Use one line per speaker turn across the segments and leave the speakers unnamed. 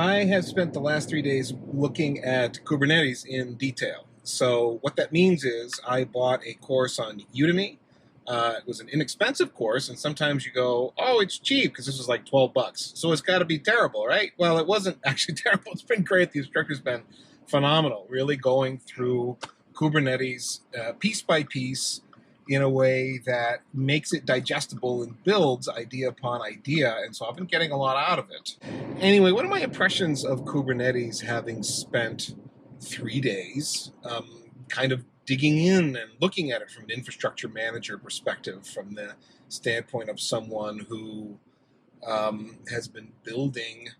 I have spent the last 3 days looking at Kubernetes in detail. So what that means is I bought a course on Udemy. It was an inexpensive course, and sometimes you go, oh, it's cheap because this was like 12 bucks. So it's got to be terrible, right? Well, it wasn't actually terrible. It's been great. The instructor's been phenomenal, really going through Kubernetes piece by piece in a way that makes it digestible and builds idea upon idea. And so I've been getting a lot out of it. Anyway, what are my impressions of Kubernetes having spent 3 days kind of digging in and looking at it from an infrastructure manager perspective, from the standpoint of someone who has been building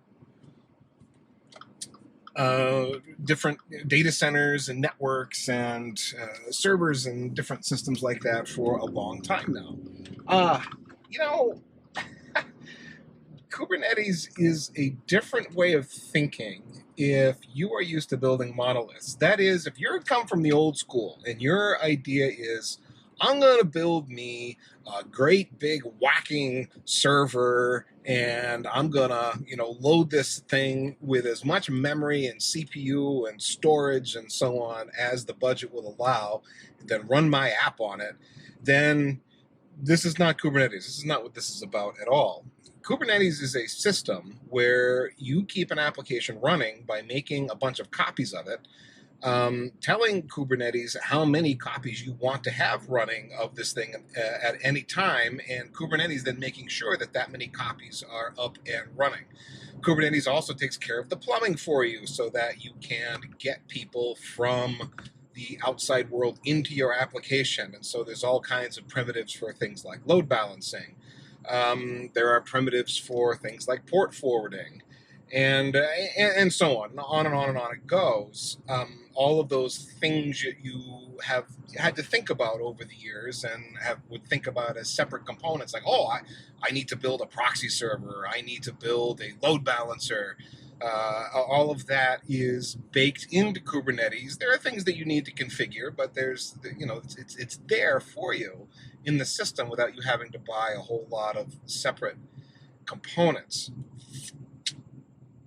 different data centers and networks and servers and different systems like that for a long time now. You know, Kubernetes is a different way of thinking if you are used to building monoliths. That is, if you're come from the old school and your idea is, I'm going to build me a great big whacking server and I'm going to, load this thing with as much memory and CPU and storage and so on as the budget will allow, then run my app on it, then this is not Kubernetes. This is not what this is about at all. Kubernetes is a system where you keep an application running by making a bunch of copies of it, telling Kubernetes how many copies you want to have running of this thing at any time, and Kubernetes then making sure that that many copies are up and running. Kubernetes also takes care of the plumbing for you so that you can get people from the outside world into your application. And so there's all kinds of primitives for things like load balancing. There are primitives for things like port forwarding, and so on and on and on it goes. All of those things you have had to think about over the years and would think about as separate components, like, oh, I need to build a proxy server, I need to build a load balancer. All of that is baked into Kubernetes. There are things that you need to configure, but it's there for you in the system without you having to buy a whole lot of separate components.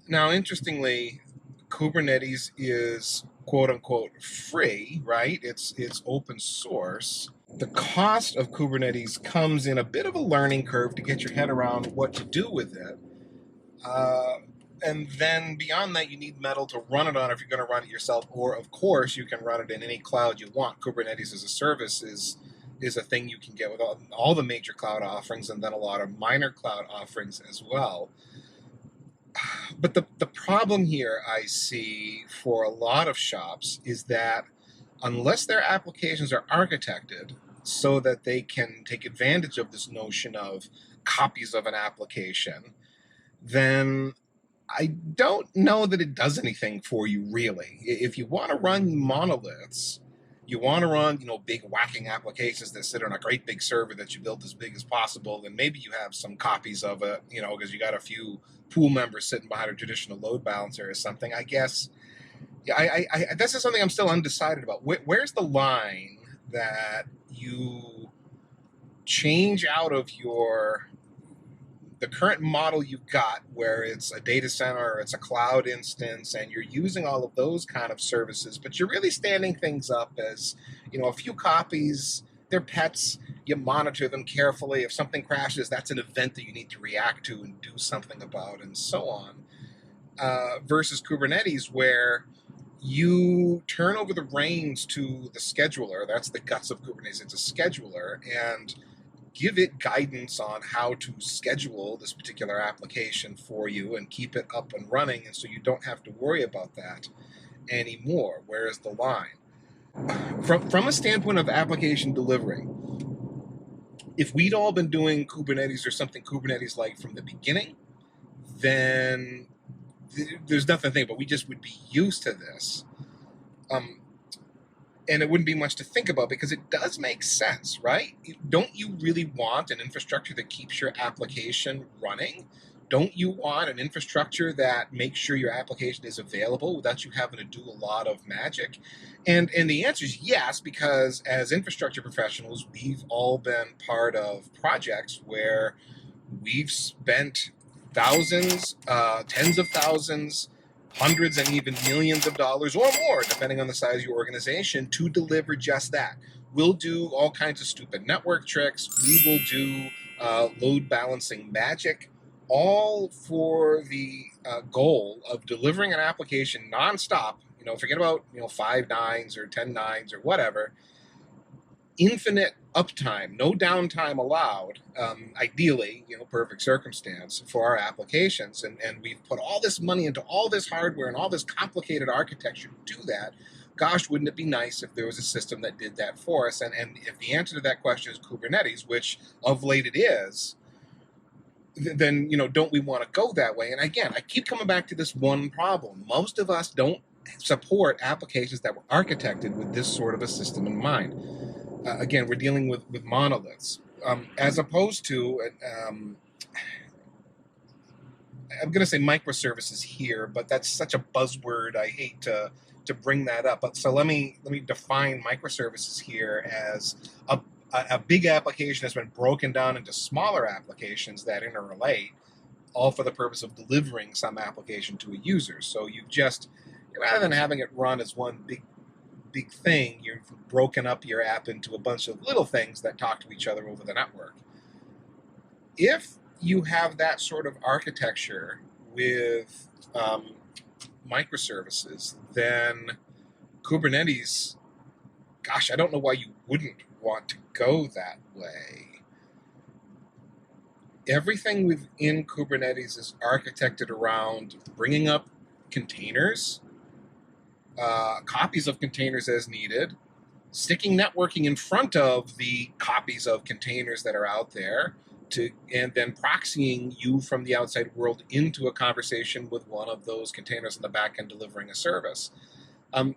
Now, interestingly, Kubernetes is quote unquote free, right? It's open source. The cost of Kubernetes comes in a bit of a learning curve to get your head around what to do with it. And then beyond that, you need metal to run it on if you're going to run it yourself, or of course, you can run it in any cloud you want. Kubernetes as a service is a thing you can get with all the major cloud offerings, and then a lot of minor cloud offerings as well. But the problem here I see for a lot of shops is that unless their applications are architected so that they can take advantage of this notion of copies of an application, then I don't know that it does anything for you, really. If you want to run monoliths, you want to run, big whacking applications that sit on a great big server that you built as big as possible, then maybe you have some copies of it, because you got a few pool members sitting behind a traditional load balancer or something. I guess, this is something I'm still undecided about. Where's the line that you change out of the current model you've got, where it's a data center or it's a cloud instance and you're using all of those kind of services, but you're really standing things up as, a few copies, they're pets, you monitor them carefully. If something crashes, that's an event that you need to react to and do something about, and so on. Versus Kubernetes, where you turn over the reins to the scheduler. That's the guts of Kubernetes. It's a scheduler, and give it guidance on how to schedule this particular application for you and keep it up and running, and so you don't have to worry about that anymore. Where is the line? From a standpoint of application delivery, if we'd all been doing Kubernetes or something Kubernetes-like from the beginning, then there's nothing to think about. We just would be used to this. And it wouldn't be much to think about because it does make sense, right? Don't you really want an infrastructure that keeps your application running? Don't you want an infrastructure that makes sure your application is available without you having to do a lot of magic? And the answer is yes, because as infrastructure professionals, we've all been part of projects where we've spent thousands, tens of thousands, hundreds and even millions of dollars or more, depending on the size of your organization, to deliver just that. We'll do all kinds of stupid network tricks. We will do load balancing magic, all for the goal of delivering an application nonstop. Forget about 5 nines or 10 nines or whatever. Infinite uptime, no downtime allowed, ideally, perfect circumstance for our applications. And we've put all this money into all this hardware and all this complicated architecture to do that. Gosh, wouldn't it be nice if there was a system that did that for us? And if the answer to that question is Kubernetes, which of late it is, then, don't we want to go that way? And again, I keep coming back to this one problem. Most of us don't support applications that were architected with this sort of a system in mind. Again, we're dealing with monoliths, as opposed to, I'm going to say microservices here, but that's such a buzzword. I hate to bring that up. But so let me define microservices here as a big application that's been broken down into smaller applications that interrelate, all for the purpose of delivering some application to a user. So you've just, rather than having it run as one big thing, you've broken up your app into a bunch of little things that talk to each other over the network. If you have that sort of architecture with microservices, then Kubernetes, gosh, I don't know why you wouldn't want to go that way. Everything within Kubernetes is architected around bringing up containers, copies of containers as needed, sticking networking in front of the copies of containers that are out there, and then proxying you from the outside world into a conversation with one of those containers in the back end delivering a service.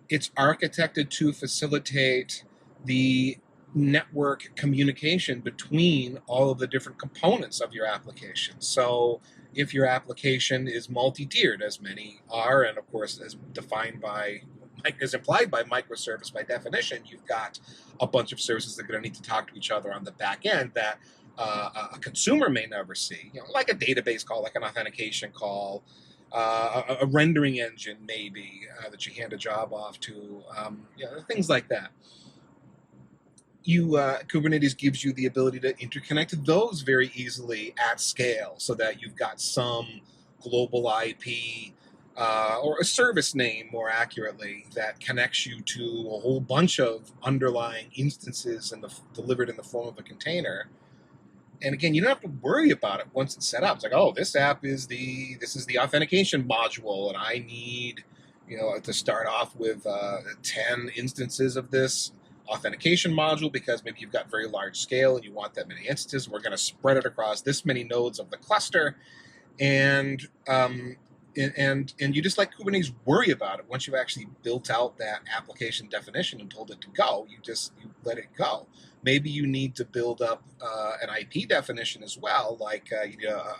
It's architected to facilitate the network communication between all of the different components of your application. So if your application is multi-tiered, as many are, and of course as implied by microservice by definition, you've got a bunch of services that are going to need to talk to each other on the back end that a consumer may never see, like a database call, like an authentication call, a rendering engine maybe that you hand a job off to, things like that. Kubernetes gives you the ability to interconnect those very easily at scale, so that you've got some global IP or a service name, more accurately, that connects you to a whole bunch of underlying instances delivered in the form of a container. And again, you don't have to worry about it once it's set up. It's like, oh, this app is this is the authentication module, and I need, to start off with 10 instances of this authentication module, because maybe you've got very large scale and you want that many instances. We're going to spread it across this many nodes of the cluster, and you just let Kubernetes worry about it. Once you've actually built out that application definition and told it to go, you let it go. Maybe you need to build up an IP definition as well, like a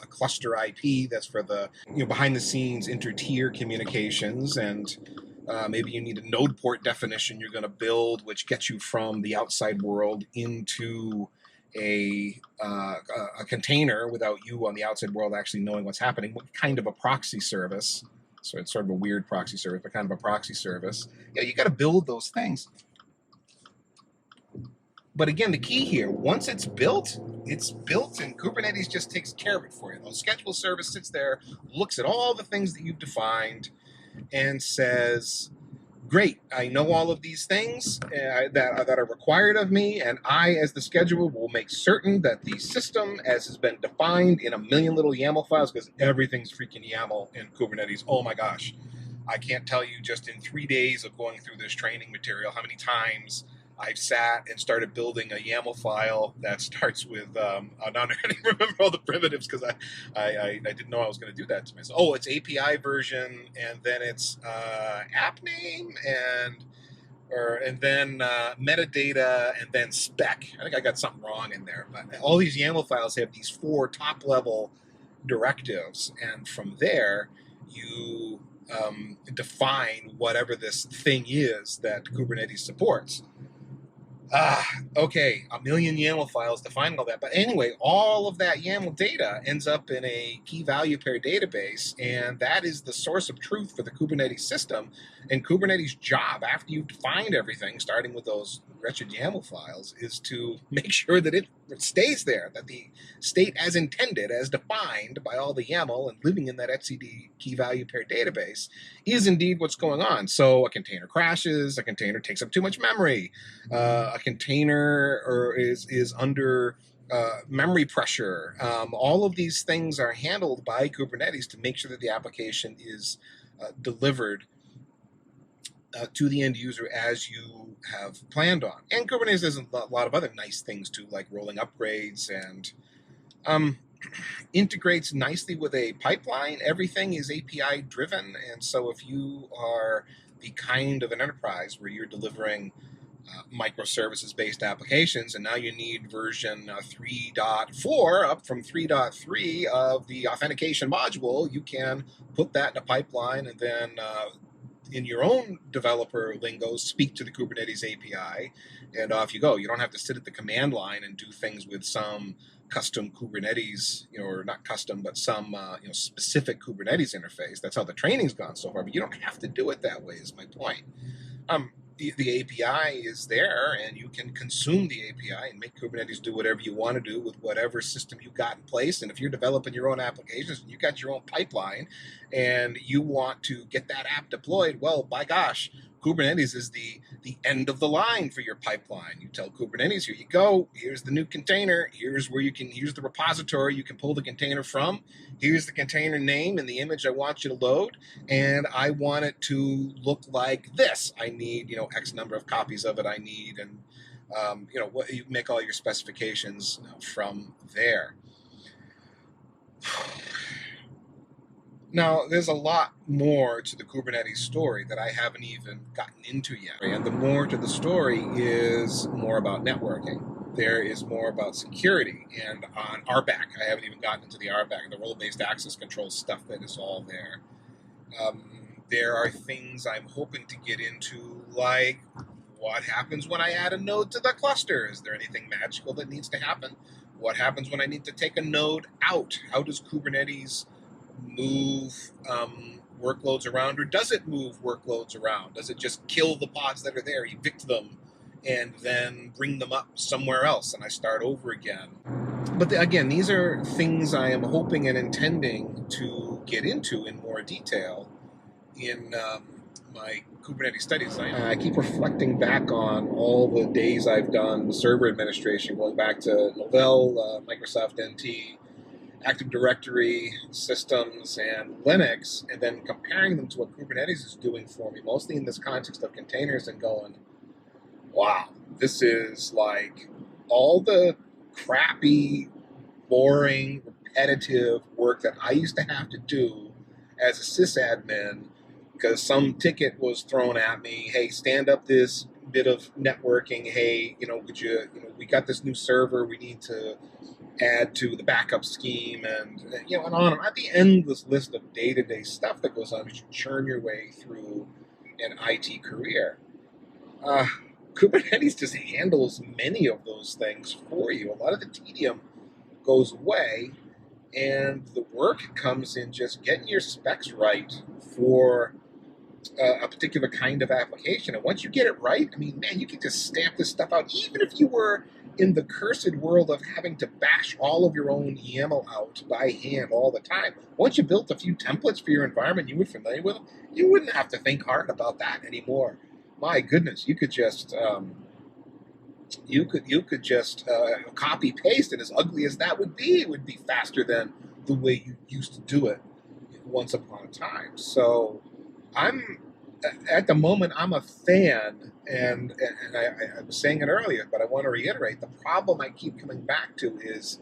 cluster IP that's for the behind the scenes inter-tier communications, and maybe you need a node port definition you're going to build, which gets you from the outside world into a container without you on the outside world actually knowing what's happening. What kind of a proxy service? So it's sort of a weird proxy service, but kind of a proxy service. Yeah, you got to build those things. But again, the key here, once it's built, and Kubernetes just takes care of it for you. The schedule service sits there, looks at all the things that you've defined, and says, great, I know all of these things that are required of me, and I, as the scheduler, will make certain that the system, as has been defined in a million little YAML files, because everything's freaking YAML in Kubernetes. Oh my gosh. I can't tell you, just in 3 days of going through this training material, how many times I've sat and started building a YAML file that starts with, I don't remember all the primitives because I didn't know I was going to do that to myself. Oh, it's API version, and then it's app name, and then metadata, and then spec. I think I got something wrong in there, but all these YAML files have these 4 top-level directives, and from there you define whatever this thing is that Kubernetes supports. Okay, a million YAML files to find all that. But anyway, all of that YAML data ends up in a key value pair database, and that is the source of truth for the Kubernetes system. And Kubernetes' job, after you define everything, starting with those wretched YAML files, is to make sure that it stays there, that the state as intended, as defined by all the YAML and living in that etcd key value pair database, is indeed what's going on. So a container crashes, a container takes up too much memory, a container is under memory pressure. All of these things are handled by Kubernetes to make sure that the application is delivered to the end user as you have planned on. And Kubernetes has a lot of other nice things too, like rolling upgrades, and integrates nicely with a pipeline. Everything is API driven, and so if you are the kind of an enterprise where you're delivering microservices-based applications, and now you need version 3.4 up from 3.3 of the authentication module, you can put that in a pipeline and then in your own developer lingo, speak to the Kubernetes API, and off you go. You don't have to sit at the command line and do things with some custom Kubernetes, or not custom, but some specific Kubernetes interface. That's how the training's gone so far, but you don't have to do it that way, is my point. The API is there, and you can consume the API and make Kubernetes do whatever you want to do with whatever system you got in place. And if you're developing your own applications and you got your own pipeline and you want to get that app deployed, well, by gosh, Kubernetes is the end of the line for your pipeline. You tell Kubernetes, here you go, here's the new container, here's the repository you can pull the container from, here's the container name and the image I want you to load, and I want it to look like this. I need, X number of copies of it I need, and what you make all your specifications from there. Now, there's a lot more to the Kubernetes story that I haven't even gotten into yet. And the more to the story is more about networking. There is more about security. And on RBAC, I haven't even gotten into the RBAC, the role-based access control stuff that is all there. There are things I'm hoping to get into, like what happens when I add a node to the cluster? Is there anything magical that needs to happen? What happens when I need to take a node out? How does Kubernetes move workloads around, or does it move workloads around? Does it just kill the pods that are there, evict them, and then bring them up somewhere else and I start over again? But again, these are things I am hoping and intending to get into in more detail in my Kubernetes studies. I keep reflecting back on all the days I've done server administration, going back to Novell, Microsoft NT, Active Directory systems, and Linux, and then comparing them to what Kubernetes is doing for me, mostly in this context of containers, and going, wow, this is like all the crappy, boring, repetitive work that I used to have to do as a sysadmin because some ticket was thrown at me. Hey, stand up this bit of networking. Hey, would you, we got this new server we need to add to the backup scheme, and and on at the endless list of day-to-day stuff that goes on as you churn your way through an IT career. Kubernetes just handles many of those things for you. A lot of the tedium goes away, and the work comes in just getting your specs right for a particular kind of application. And once you get it right, I mean, man, you can just stamp this stuff out. Even if you were in the cursed world of having to bash all of your own YAML out by hand all the time, once you built a few templates for your environment you were familiar with, you wouldn't have to think hard about that anymore. My goodness, you could just copy paste, and as ugly as that would be, it would be faster than the way you used to do it once upon a time. So at the moment, I'm a fan, and I was saying it earlier, but I want to reiterate, the problem I keep coming back to is,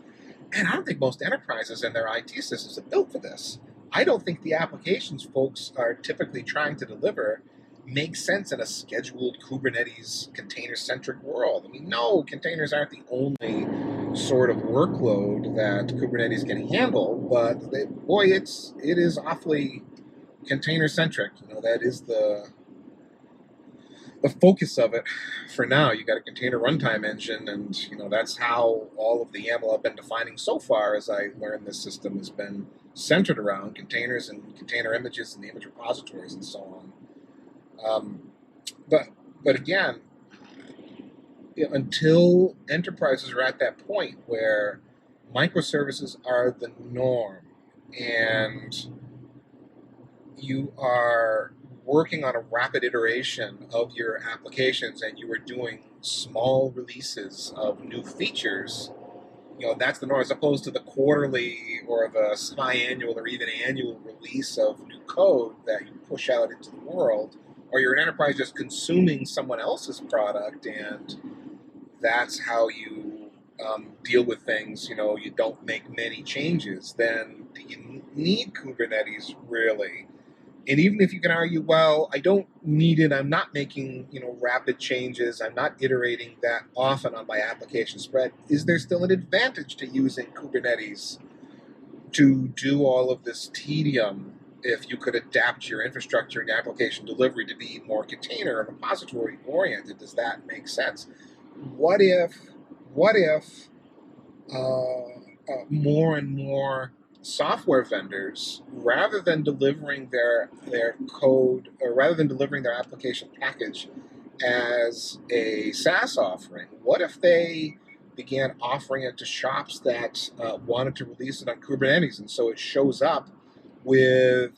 and I don't think most enterprises and their IT systems are built for this. I don't think the applications folks are typically trying to deliver make sense in a scheduled Kubernetes container-centric world. I mean, no, containers aren't the only sort of workload that Kubernetes can handle, but it is awfully container-centric. That is the the focus of it for now. You got a container runtime engine, and that's how all of the YAML I've been defining so far, as I learned this system, has been centered around containers and container images and the image repositories and so on. But again, until enterprises are at that point where microservices are the norm and you are working on a rapid iteration of your applications and you are doing small releases of new features, that's the norm, as opposed to the quarterly or the semi-annual or even annual release of new code that you push out into the world, or you're an enterprise just consuming someone else's product, and that's how you deal with things. You don't make many changes. Then do you need Kubernetes really? And even if you can argue, well, I don't need it, I'm not making rapid changes, I'm not iterating that often on my application spread, is there still an advantage to using Kubernetes to do all of this tedium if you could adapt your infrastructure and your application delivery to be more container and repository oriented? Does that make sense? What if more and more software vendors, rather than delivering their code, or rather than delivering their application package as a SaaS offering, what if they began offering it to shops that wanted to release it on Kubernetes, and so it shows up with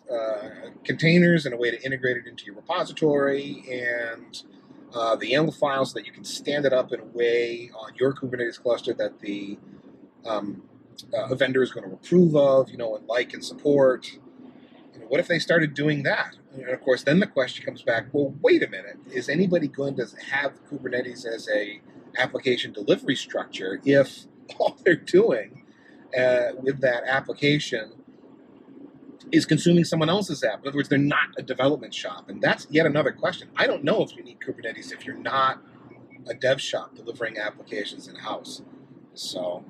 containers and a way to integrate it into your repository and the YAML file, so that you can stand it up in a way on your Kubernetes cluster that the a vendor is going to approve of, and like and support. What if they started doing that? And of course, then the question comes back, well, wait a minute, is anybody going to have Kubernetes as a application delivery structure if all they're doing with that application is consuming someone else's app? In other words, they're not a development shop. And that's yet another question. I don't know if you need Kubernetes if you're not a dev shop delivering applications in-house. So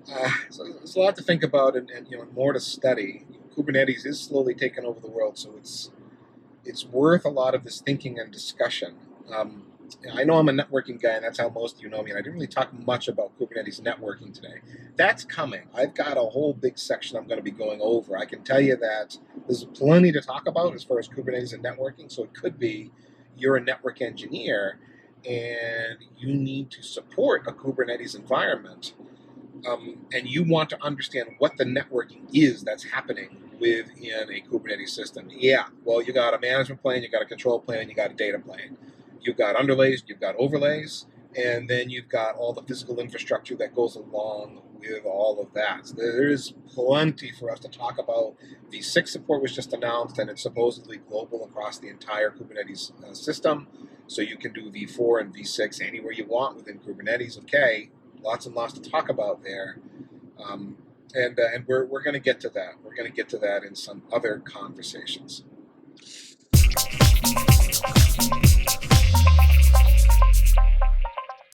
there's a lot to think about, and more to study. Kubernetes is slowly taking over the world, so it's worth a lot of this thinking and discussion. I know I'm a networking guy, and that's how most of you know me, and I didn't really talk much about Kubernetes networking today. That's coming. I've got a whole big section I'm going to be going over. I can tell you that there's plenty to talk about as far as Kubernetes and networking, so it could be you're a network engineer, and you need to support a Kubernetes environment. And you want to understand what the networking is that's happening within a Kubernetes system. Yeah, well, you got a management plane, you got a control plane, you got a data plane. You've got underlays, you've got overlays, and then you've got all the physical infrastructure that goes along with all of that. So there's plenty for us to talk about. V6 support was just announced, and it's supposedly global across the entire Kubernetes system. So you can do V4 and V6 anywhere you want within Kubernetes. Okay. Lots and lots to talk about there, and we're going to get to that. We're going to get to that in some other conversations.